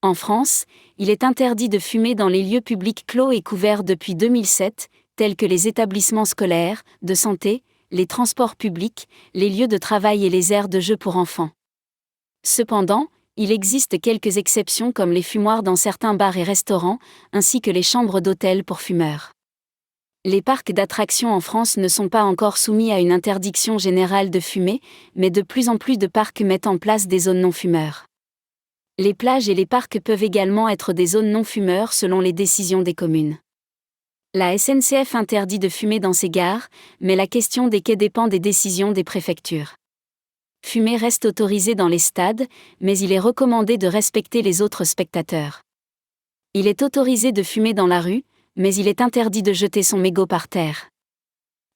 En France, il est interdit de fumer dans les lieux publics clos et couverts depuis 2007, tels que les établissements scolaires, de santé, les transports publics, les lieux de travail et les aires de jeu pour enfants. Cependant, il existe quelques exceptions comme les fumoirs dans certains bars et restaurants, ainsi que les chambres d'hôtel pour fumeurs. Les parcs d'attractions en France ne sont pas encore soumis à une interdiction générale de fumer, mais de plus en plus de parcs mettent en place des zones non-fumeurs. Les plages et les parcs peuvent également être des zones non-fumeurs selon les décisions des communes. La SNCF interdit de fumer dans ses gares, mais la question des quais dépend des décisions des préfectures. Fumer reste autorisé dans les stades, mais il est recommandé de respecter les autres spectateurs. Il est autorisé de fumer dans la rue, mais il est interdit de jeter son mégot par terre.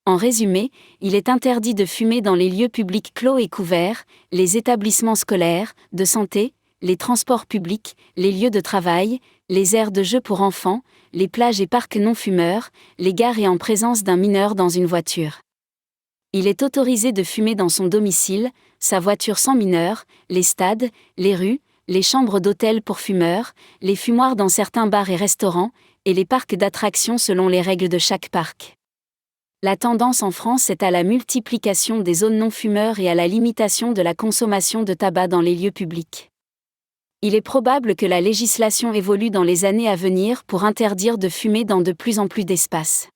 En résumé, il est interdit de fumer dans les lieux publics clos et couverts, les établissements scolaires, de santé, les transports publics, les lieux de travail, les aires de jeu pour enfants, les plages et parcs non-fumeurs, les gares et en présence d'un mineur dans une voiture. Il est autorisé de fumer dans son domicile, sa voiture sans mineur, les stades, les rues, les chambres d'hôtel pour fumeurs, les fumoirs dans certains bars et restaurants, et les parcs d'attractions selon les règles de chaque parc. La tendance en France est à la multiplication des zones non-fumeurs et à la limitation de la consommation de tabac dans les lieux publics. Il est probable que la législation évolue dans les années à venir pour interdire de fumer dans de plus en plus d'espaces.